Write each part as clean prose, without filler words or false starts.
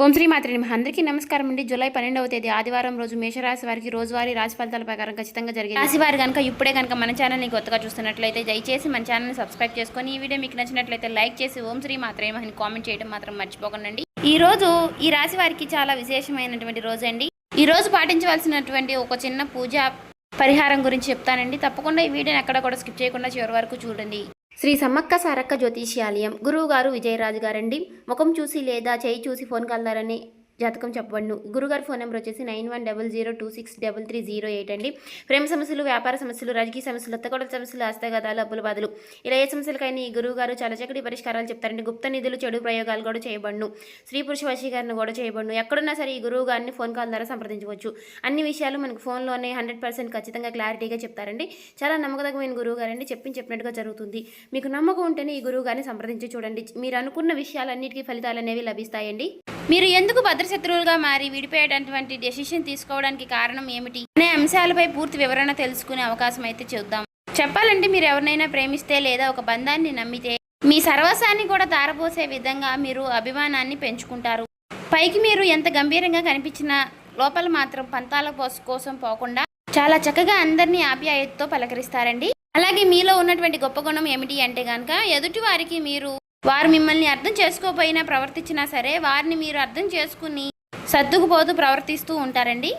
ఓం శ్రీ మాత్రే నమః. అందరికీ నమస్కారం అండి. జూలై 12వ తేదీ ఆదివారం రోజు మేషరాశి వారికి రోజువారీ రాశి ఫలితాల ప్రకారం ఖచ్చితంగా జరిగింది. రాశి వారు కనుక ఇప్పుడే కనుక మన ఛానల్ని కొత్తగా చూస్తున్నట్లయితే దయచేసి మన ఛానల్ని సబ్స్క్రైబ్ చేసుకొని ఈ వీడియో మీకు నచ్చినట్లయితే లైక్ చేసి ఓం శ్రీ మాత్రే నమః అని కామెంట్ చేయడం మాత్రం మర్చిపోకండి. ఈ రోజు ఈ రాశి వారికి చాలా విశేషమైనటువంటి రోజు అండి. ఈ రోజు పాటించవలసినటువంటి ఒక చిన్న పూజ పరిహారం గురించి చెప్తానండి. తప్పకుండా ఈ వీడియోని ఎక్కడ కూడా స్కిప్ చేయకుండా చివరి వరకు చూడండి. శ్రీ సమ్మక్క సారక్క జ్యోతిష్యాలయం గురువు గారు విజయరాజు గారండి. ముఖం చూసి లేదా చేయి చూసి ఫోన్ కలదారని జాతకం చెప్పబడును. గురుగారి ఫోన్ నెంబర్ వచ్చేసి 9100263308 అండి. ప్రేమ సమస్యలు, వ్యాపార సమస్యలు, రాజకీయ సమస్యలు, అత్తగొడల సమస్యలు, హస్తగతాలు, అప్పుల బాధలు ఇలా ఏ సమస్యలకైనా ఈ గురువు గారు చాలా చక్కటి పరిష్కారాలు చెప్తారండి. గుప్త నిధులు, చెడు ప్రయోగాలు కూడా చేయబడును. స్త్రీ పురుష వశీకరణ కూడా చేయబడును. ఎక్కడున్నా సరే ఈ గురువు గారిని ఫోన్ కాల్ ద్వారా సంప్రదించవచ్చు. అన్ని విషయాలు మనకు ఫోన్లోనే 100% ఖచ్చితంగా క్లారిటీగా చెప్తారండి. చాలా నమ్మకదగ్గమైన గురువు గారండి. చెప్పినట్టుగా జరుగుతుంది. మీకు నమ్మకం ఉంటేనే ఈ గురువు గారిని సంప్రదించి చూడండి. మీరు అనుకున్న విషయాలన్నిటికీ ఫలితాలు అనేవి లభిస్తాయండి. మీరు ఎందుకు భద్రశత్రువులుగా మారి విడిపోయేటటువంటి డెసిషన్ తీసుకోవడానికి కారణం ఏమిటి అనే అంశాలపై పూర్తి వివరణ తెలుసుకునే అవకాశం అయితే చూద్దాం. చెప్పాలంటే మీరు ఎవరినైనా ప్రేమిస్తే లేదా ఒక బంధాన్ని నమ్మితే మీ సర్వస్వాన్ని కూడా తారపోసే విధంగా మీరు అభిమానాన్ని పెంచుకుంటారు. పైకి మీరు ఎంత గంభీరంగా కనిపించినా లోపల మాత్రం పంతాల కోసం పోకుండా చాలా చక్కగా అందరినీ ఆప్యాయతతో పలకరిస్తారండి. అలాగే మీలో ఉన్నటువంటి గొప్ప గుణం ఏమిటి అంటే కనుక ఎదుటి వారికి వారు మిమ్మల్ని అర్థం చేసుకోకపోయినా ప్రవర్తించినా సరే వారిని మీరు అర్థం చేసుకుని సర్దుకుపోతూ ప్రవర్తిస్తూ ఉంటారండి.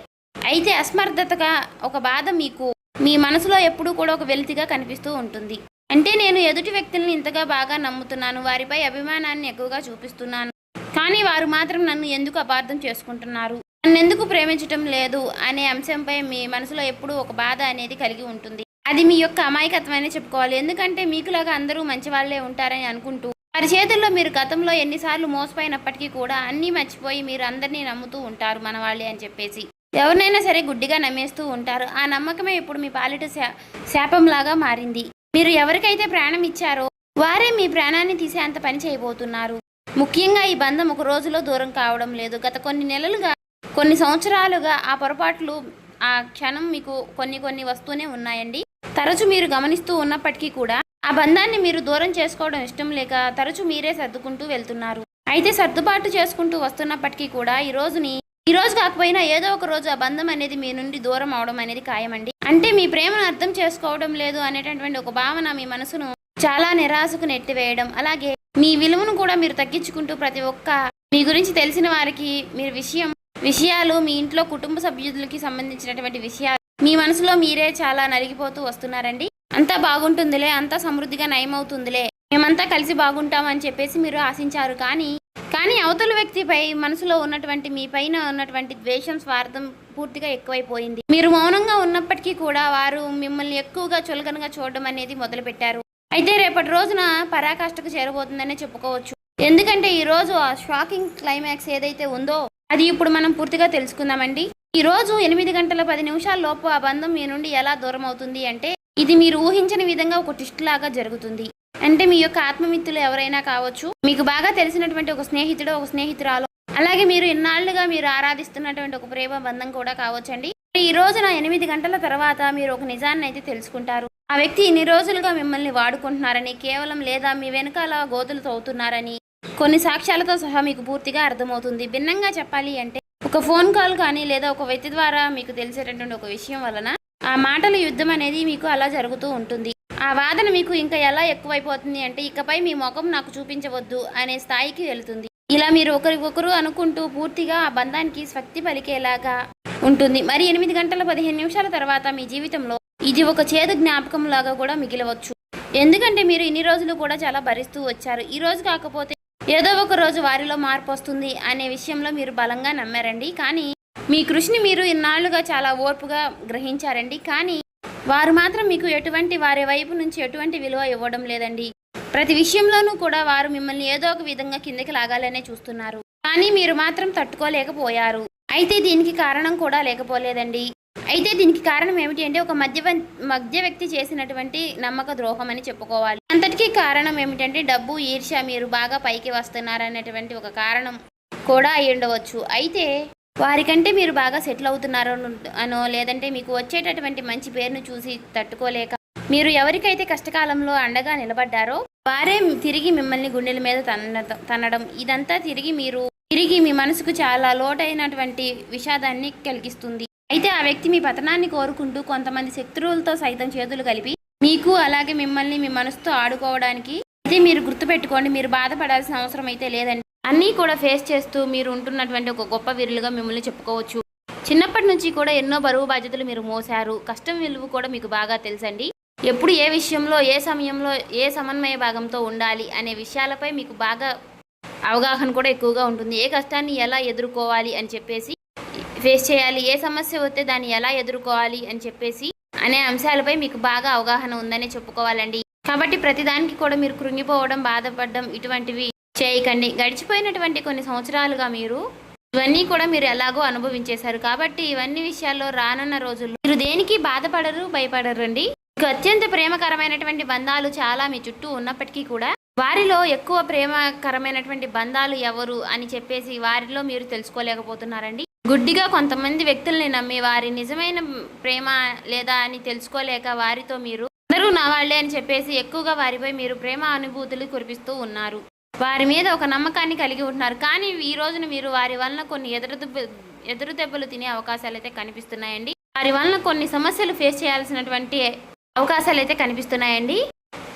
అయితే అసమర్థతగా ఒక బాధ మీకు మీ మనసులో ఎప్పుడూ కూడా ఒక వెలితిగా కనిపిస్తూ ఉంటుంది. అంటే నేను ఎదుటి వ్యక్తుల్ని ఇంతగా బాగా నమ్ముతున్నాను, వారిపై అభిమానాన్ని ఎక్కువగా చూపిస్తున్నాను, కానీ వారు మాత్రం నన్ను ఎందుకు అపార్థం చేసుకుంటున్నారు, నన్ను ఎందుకు ప్రేమించటం లేదు అనే అంశంపై మీ మనసులో ఎప్పుడూ ఒక బాధ అనేది కలిగి ఉంటుంది. అది మీ యొక్క అమాయకత్వమనే చెప్పుకోవాలి. ఎందుకంటే మీకులాగా అందరూ మంచి వాళ్ళే ఉంటారని అనుకుంటూ వారి చేతుల్లో మీరు గతంలో ఎన్నిసార్లు మోసపోయినప్పటికీ కూడా అన్నీ మర్చిపోయి మీరు అందరినీ నమ్ముతూ ఉంటారు మన వాళ్ళే అని చెప్పేసి. ఎవరినైనా సరే గుడ్డిగా నమ్మేస్తూ ఉంటారు. ఆ నమ్మకమే ఇప్పుడు మీ పాలిట శాపంలాగా మారింది. మీరు ఎవరికైతే ప్రాణం ఇచ్చారో వారే మీ ప్రాణాన్ని తీసే అంత పని చేయబోతున్నారు. ముఖ్యంగా ఈ బంధం ఒక రోజులో దూరం కావడం లేదు. గత కొన్ని నెలలుగా, కొన్ని సంవత్సరాలుగా ఆ పొరపాట్లు, ఆ క్షణం మీకు కొన్ని వస్తూనే ఉన్నాయండి. తరచు మీరు గమనిస్తూ ఉన్నప్పటికీ కూడా ఆ బంధాన్ని మీరు దూరం చేసుకోవడం ఇష్టం లేక తరచు మీరే సర్దుకుంటూ వెళ్తున్నారు. అయితే సర్దుబాటు చేసుకుంటూ వస్తున్నప్పటికీ కూడా ఈ రోజు కాకపోయినా ఏదో ఒక రోజు ఆ బంధం అనేది మీ నుండి దూరం అవడం అనేది ఖాయమండి. అంటే మీ ప్రేమను అర్థం చేసుకోవడం లేదు అనేటటువంటి ఒక భావన మీ మనసును చాలా నిరాశకు నెట్టివేయడం, అలాగే మీ విలువను కూడా మీరు తగ్గించుకుంటూ ప్రతి ఒక్క మీ గురించి తెలిసిన వారికి మీరు విషయాలు మీ ఇంట్లో కుటుంబ సభ్యులకి సంబంధించినటువంటి విషయాలు మీ మనసులో మీరే చాలా నలిగిపోతూ వస్తున్నారండి. అంతా బాగుంటుందిలే, అంతా సమృద్ధిగా నయమవుతుందిలే, మేమంతా కలిసి బాగుంటామని చెప్పేసి మీరు ఆశించారు. కానీ అవతల వ్యక్తిపై మనసులో ఉన్నటువంటి మీ పైన ఉన్నటువంటి ద్వేషం, స్వార్థం పూర్తిగా ఎక్కువైపోయింది. మీరు మౌనంగా ఉన్నప్పటికీ కూడా వారు మిమ్మల్ని ఎక్కువగా చులకనగా చూడడం అనేది మొదలుపెట్టారు. అయితే రేపటి రోజున పరాకాష్ఠకు చేరబోతుందనే చెప్పుకోవచ్చు. ఎందుకంటే ఈ రోజు ఆ షాకింగ్ క్లైమాక్స్ ఏదైతే ఉందో అది ఇప్పుడు మనం పూర్తిగా తెలుసుకుందామండి. ఈ రోజు 8 గంటల 10 నిమిషాల లోపు ఆ బంధం మీ నుండి ఎలా దూరం అవుతుంది అంటే ఇది మీరు ఊహించని విధంగా ఒక ట్విస్ట్ లాగా జరుగుతుంది. అంటే మీ యొక్క ఆత్మమిత్రులు ఎవరైనా కావచ్చు, మీకు బాగా తెలిసినటువంటి ఒక స్నేహితుడు, ఒక స్నేహితురాలు, అలాగే మీరు ఇన్నాళ్లుగా మీరు ఆరాధిస్తున్నటువంటి ఒక ప్రేమ బంధం కూడా కావచ్చండి. ఈ రోజున 8 గంటల తర్వాత మీరు ఒక నిజాన్ని అయితే తెలుసుకుంటారు. ఆ వ్యక్తి ఇన్ని రోజులుగా మిమ్మల్ని వాడుకుంటున్నారని, కేవలం లేదా మీ వెనకాల గోతులు తవ్వుతున్నారని కొన్ని సాక్ష్యాలతో సహా మీకు పూర్తిగా అర్థమవుతుంది. భిన్నంగా చెప్పాలి అంటే ఒక ఫోన్ కాల్ కానీ లేదా ఒక వ్యక్తి ద్వారా మీకు తెలిసేటటువంటి ఒక విషయం వలన ఆ మాటల యుద్ధం అనేది మీకు అలా జరుగుతూ ఉంటుంది. ఆ వాదన మీకు ఇంకా ఎలా ఎక్కువైపోతుంది అంటే ఇకపై మీ ముఖం నాకు చూపించవద్దు అనే స్థాయికి వెళుతుంది. ఇలా మీరు ఒకరికొకరు అనుకుంటూ పూర్తిగా ఆ బంధానికి స్వస్తి పలికేలాగా ఉంటుంది. మరి 8 గంటల 15 నిమిషాల తర్వాత మీ జీవితంలో ఇది ఒక చేదు జ్ఞాపకం లాగా కూడా మిగిలవచ్చు. ఎందుకంటే మీరు ఇన్ని రోజులు కూడా చాలా భరిస్తూ వచ్చారు. ఈ రోజు కాకపోతే ఏదో ఒక రోజు వారిలో మార్పు వస్తుంది అనే విషయంలో మీరు బలంగా నమ్మారండి. కానీ మీ కృషిని మీరు ఇన్నాళ్లుగా చాలా ఓర్పుగా గ్రహించారండి. కానీ వారు మాత్రం మీకు వారి వైపు నుంచి ఎటువంటి విలువ ఇవ్వడం లేదండి. ప్రతి విషయంలోనూ కూడా వారు మిమ్మల్ని ఏదో ఒక విధంగా కిందకి లాగాలనే చూస్తున్నారు. కానీ మీరు మాత్రం తట్టుకోలేకపోయారు. అయితే దీనికి కారణం కూడా లేకపోలేదండి. అయితే దీనికి కారణం ఏమిటి అంటే ఒక మధ్య వ్యక్తి చేసినటువంటి నమ్మక ద్రోహం అని చెప్పుకోవాలి. అంతటికీ కారణం ఏమిటంటే డబ్బు, ఈర్ష్య, మీరు బాగా పైకి వస్తున్నారనేటువంటి ఒక కారణం కూడా అయి ఉండవచ్చు. అయితే వారికంటే మీరు బాగా సెటిల్ అవుతున్నారో అనో లేదంటే మీకు వచ్చేటటువంటి మంచి పేరును చూసి తట్టుకోలేక మీరు ఎవరికైతే కష్టకాలంలో అండగా నిలబడ్డారో వారే తిరిగి మిమ్మల్ని గుండెల మీద తన్నడం, ఇదంతా తిరిగి మీరు తిరిగి మీ మనసుకు చాలా లోటైనటువంటి విషాదాన్ని కలిగిస్తుంది. అయితే ఆ వ్యక్తి మీ పతనాన్ని కోరుకుంటూ కొంతమంది శత్రువులతో సైతం చేతులు కలిపి మీకు అలాగే మిమ్మల్ని మీ మనసుతో ఆడుకోవడానికి అయితే మీరు గుర్తుపెట్టుకోండి. మీరు బాధపడాల్సిన అవసరం అయితే లేదండి. అన్నీ కూడా ఫేస్ చేస్తూ మీరు ఉంటున్నటువంటి ఒక గొప్ప వీరులుగా మిమ్మల్ని చెప్పుకోవచ్చు. చిన్నప్పటి నుంచి కూడా ఎన్నో బరువు బాధ్యతలు మీరు మోసారు. కష్టం విలువ కూడా మీకు బాగా తెలుసండి. ఎప్పుడు ఏ విషయంలో ఏ సమయంలో ఏ సమన్వయ భాగంతో ఉండాలి అనే విషయాలపై మీకు బాగా అవగాహన కూడా ఎక్కువగా ఉంటుంది. ఏ కష్టాన్ని ఎలా ఎదుర్కోవాలి అని చెప్పేసి ఫేస్ చేయాలి, ఏ సమస్య వస్తే దాన్ని ఎలా ఎదుర్కోవాలి అని చెప్పేసి అనే అంశాలపై మీకు బాగా అవగాహన ఉందనే చెప్పుకోవాలండి. కాబట్టి ప్రతిదానికి కూడా మీరు కృంగిపోవడం, బాధపడడం ఇటువంటివి చేయకండి. గడిచిపోయినటువంటి కొన్ని సంవత్సరాలుగా ఇవన్నీ కూడా మీరు ఎలాగో అనుభవించేశారు. కాబట్టి ఇవన్నీ విషయాల్లో రానున్న రోజుల్లో మీరు దేనికి బాధపడరు, భయపడరు అండి. మీకు అత్యంత ప్రేమకరమైనటువంటి బంధాలు చాలా మీ చుట్టూ ఉన్నప్పటికీ కూడా వారిలో ఎక్కువ ప్రేమకరమైనటువంటి బంధాలు ఎవరు అని చెప్పేసి వారిలో మీరు తెలుసుకోలేకపోతున్నారండి. గుడ్డిగా కొంతమంది వ్యక్తుల్ని నమ్మి వారి నిజమైన ప్రేమ లేదా అని తెలుసుకోలేక వారితో మీరు అందరూ నా వాళ్ళే అని చెప్పేసి ఎక్కువగా వారిపై మీరు ప్రేమ అనుభూతులు కురిపిస్తూ ఉన్నారు. వారి మీద ఒక నమ్మకాన్ని కలిగి ఉంటున్నారు. కానీ ఈ రోజున మీరు వారి వలన కొన్ని ఎదురు దెబ్బలు తినే అవకాశాలు అయితే కనిపిస్తున్నాయండి. వారి వలన కొన్ని సమస్యలు ఫేస్ చేయాల్సినటువంటి అవకాశాలు అయితే కనిపిస్తున్నాయండి.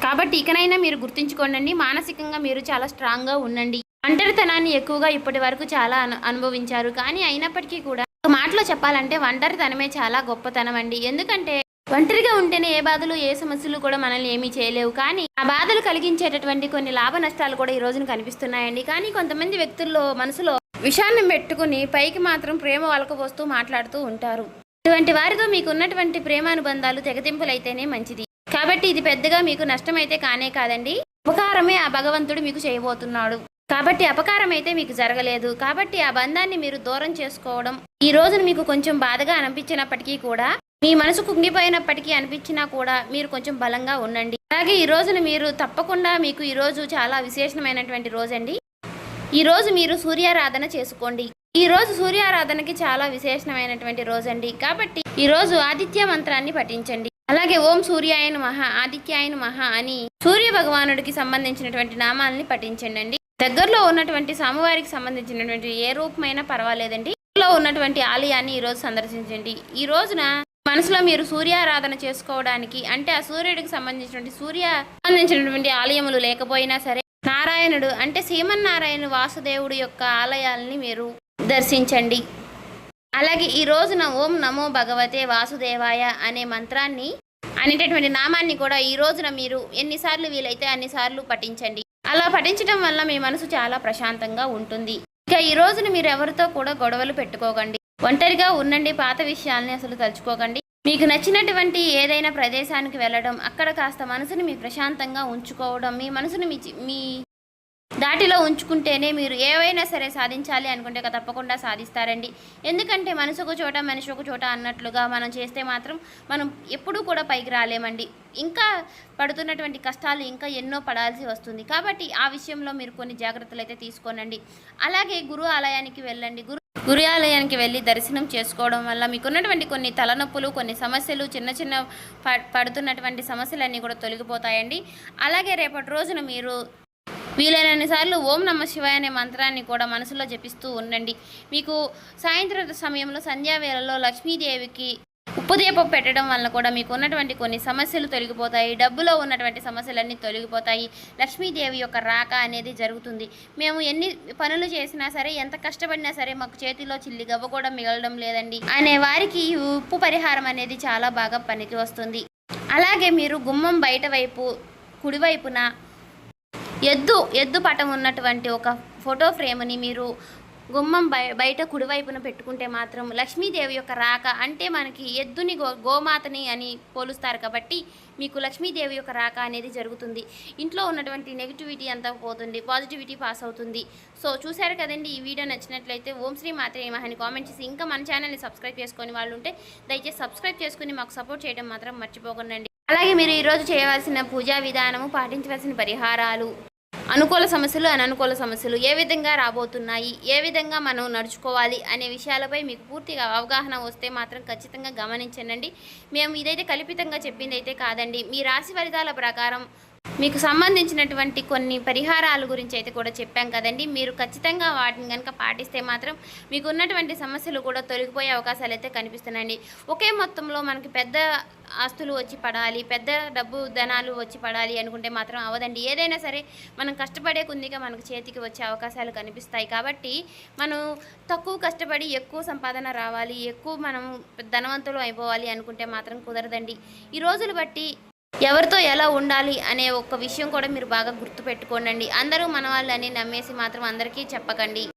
కాబట్టి ఇకనైనా మీరు గుర్తుంచుకోండి, మానసికంగా మీరు చాలా స్ట్రాంగ్గా ఉండండి. ఒంటరితనాన్ని ఎక్కువగా ఇప్పటి వరకు చాలా అనుభవించారు. కానీ అయినప్పటికీ కూడా ఒక మాటలో చెప్పాలంటే ఒంటరితనమే చాలా గొప్పతనం అండి. ఎందుకంటే ఒంటరిగా ఉంటేనే ఏ బాధలు ఏ సమస్యలు కూడా మనల్ని ఏమీ చేయలేవు. కానీ ఆ బాధలు కలిగించేటటువంటి కొన్ని లాభ నష్టాలు కూడా ఈ రోజున కనిపిస్తున్నాయండి. కానీ కొంతమంది వ్యక్తుల్లో మనసులో విషాన్ని పెట్టుకుని పైకి మాత్రం ప్రేమ వలకపోస్తూ మాట్లాడుతూ ఉంటారు. ఇటువంటి వారితో మీకు ఉన్నటువంటి ప్రేమానుబంధాలు తెగతింపులైతేనే మంచిది. కాబట్టి ఇది పెద్దగా మీకు నష్టమైతే కానే కాదండి, ఉపకారమే ఆ భగవంతుడు మీకు చేయబోతున్నాడు. కాబట్టి అపకారం అయితే మీకు జరగలేదు. కాబట్టి ఆ బంధాన్ని మీరు దూరం చేసుకోవడం ఈ రోజున మీకు కొంచెం బాధగా అనిపించినప్పటికీ కూడా, మీ మనసు కుంగిపోయినప్పటికీ అనిపించినా కూడా మీరు కొంచెం బలంగా ఉండండి. అలాగే ఈ రోజున మీరు తప్పకుండా మీకు ఈ రోజు చాలా విశేషమైనటువంటి రోజండి. ఈ రోజు మీరు సూర్యారాధన చేసుకోండి. ఈ రోజు సూర్యారాధనకి చాలా విశేషమైనటువంటి రోజండి. కాబట్టి ఈ రోజు ఆదిత్య మంత్రాన్ని పఠించండి. అలాగే ఓం సూర్యాయ నమః, ఆదిత్యాయ నమః అని సూర్య భగవానుడికి సంబంధించినటువంటి నామాలని పఠించండి. దగ్గరలో ఉన్నటువంటి స్వామివారికి సంబంధించినటువంటి ఏ రూపమైనా పర్వాలేదండి. లో ఉన్నటువంటి ఆలయాన్ని ఈరోజు సందర్శించండి. ఈ రోజున మనసులో మీరు సూర్యారాధన చేసుకోవడానికి అంటే ఆ సూర్యుడికి సంబంధించినటువంటి ఆలయములు లేకపోయినా సరే నారాయణుడు అంటే శ్రీమన్నారాయణ వాసుదేవుడు యొక్క ఆలయాల్ని మీరు దర్శించండి. అలాగే ఈ రోజున ఓం నమో భగవతే వాసుదేవాయ అనే మంత్రాన్ని అనేటటువంటి నామాన్ని కూడా ఈ రోజున మీరు ఎన్నిసార్లు వీలైతే అన్నిసార్లు పఠించండి. అలా పఠించడం వల్ల మీ మనసు చాలా ప్రశాంతంగా ఉంటుంది. ఇక ఈ రోజున మీరు ఎవరితో కూడా గొడవలు పెట్టుకోకండి, ఒంటరిగా ఉండండి, పాత విషయాల్ని అసలు తలుచుకోకండి. మీకు నచ్చినటువంటి ఏదైనా ప్రదేశానికి వెళ్ళడం, అక్కడ కాస్త మనసుని మీ ప్రశాంతంగా ఉంచుకోవడం, మీ మనసుని మీ దాటిలో ఉంచుకుంటేనే మీరు ఏవైనా సరే సాధించాలి అనుకుంటే తప్పకుండా సాధిస్తారండి. ఎందుకంటే మనసు ఒక చోట మనిషి ఒక చోట అన్నట్లుగా మనం చేస్తే మాత్రం మనం ఎప్పుడూ కూడా పైకి రాలేమండి. ఇంకా పడుతున్నటువంటి కష్టాలు ఇంకా ఎన్నో పడాల్సి వస్తుంది. కాబట్టి ఆ విషయంలో మీరు కొన్ని జాగ్రత్తలు అయితే తీసుకోనండి. అలాగే గురు ఆలయానికి వెళ్ళండి. గురు ఆలయానికి వెళ్ళి దర్శనం చేసుకోవడం వల్ల మీకున్నటువంటి కొన్ని తలనొప్పులు, కొన్ని సమస్యలు, చిన్న పడుతున్నటువంటి సమస్యలన్నీ కూడా తొలగిపోతాయండి. అలాగే రేపటి రోజున మీరు వీలైనన్నిసార్లు ఓం నమ శివాయ అనే మంత్రాన్ని కూడా మనసులో జపిస్తూ ఉండండి. మీకు సాయంత్రం సమయంలో సంధ్యావేళలో లక్ష్మీదేవికి ఉప్పుదీపం పెట్టడం వల్ల కూడా మీకు ఉన్నటువంటి కొన్ని సమస్యలు తొలగిపోతాయి. డబ్బులో ఉన్నటువంటి సమస్యలన్నీ తొలగిపోతాయి. లక్ష్మీదేవి యొక్క రాక అనేది జరుగుతుంది. మేము ఎన్ని పనులు చేసినా సరే, ఎంత కష్టపడినా సరే మాకు చేతిలో చిల్లి గవ్వ కూడా మిగలడం లేదండి అనే వారికి ఈ ఉప్పు పరిహారం అనేది చాలా బాగా పనికి వస్తుంది. అలాగే మీరు గుమ్మం బయట వైపు కుడివైపున ఎద్దు పటం ఉన్నటువంటి ఒక ఫోటో ఫ్రేమ్ని మీరు గుమ్మం బయట కుడివైపున పెట్టుకుంటే మాత్రం లక్ష్మీదేవి యొక్క రాక అంటే మనకి ఎద్దుని గోమాతని అని పోలుస్తారు కాబట్టి మీకు లక్ష్మీదేవి యొక్క రాక అనేది జరుగుతుంది. ఇంట్లో ఉన్నటువంటి నెగిటివిటీ అంతా పోతుంది, పాజిటివిటీ పాస్ అవుతుంది. సో చూశారు కదండి, ఈ వీడియో నచ్చినట్లయితే ఓం శ్రీ మాత్రే నమః అని కామెంట్ చేసి ఇంకా మన ఛానల్ని సబ్స్క్రైబ్ చేసుకొని వాళ్ళు ఉంటే దయచేసి సబ్స్క్రైబ్ చేసుకుని మాకు సపోర్ట్ చేయడం మాత్రం మర్చిపోకండి. అలాగే మీరు ఈరోజు చేయవలసిన పూజా విధానము, పాటించవలసిన పరిహారాలు, అనుకూల సమస్యలు, అననుకూల సమస్యలు ఏ విధంగా రాబోతున్నాయి, ఏ విధంగా మనం నడుచుకోవాలి అనే విషయాలపై మీకు పూర్తిగా అవగాహన వస్తే మాత్రం ఖచ్చితంగా గమనించండి. మేము ఇదైతే కల్పితంగా చెప్పింది అయితే కాదండి. మీ రాశి ఫలితాల ప్రకారం మీకు సంబంధించినటువంటి కొన్ని పరిహారాల గురించి అయితే కూడా చెప్పాం కదండి. మీరు ఖచ్చితంగా వాటిని కనుక పాటిస్తే మాత్రం మీకు ఉన్నటువంటి సమస్యలు కూడా తొలగిపోయే అవకాశాలు అయితే కనిపిస్తున్నాయండి. ఒకే మొత్తంలో మనకి పెద్ద ఆస్తులు వచ్చి పడాలి, పెద్ద డబ్బు ధనాలు వచ్చి పడాలి అనుకుంటే మాత్రం అవ్వదండి. ఏదైనా సరే మనం కష్టపడే కొద్దిగా మనకు చేతికి వచ్చే అవకాశాలు కనిపిస్తాయి. కాబట్టి మనం తక్కువ కష్టపడి ఎక్కువ సంపాదన రావాలి, ఎక్కువ మనం ధనవంతులు అయిపోవాలి అనుకుంటే మాత్రం కుదరదండి. ఈ రోజులు బట్టి ఎవరితో ఎలా ఉండాలి అనే ఒక విషయం కూడా మీరు బాగా గుర్తుపెట్టుకోండి. అందరూ మన వాళ్ళని నమ్మేసి మాత్రం అందరికీ చెప్పకండి.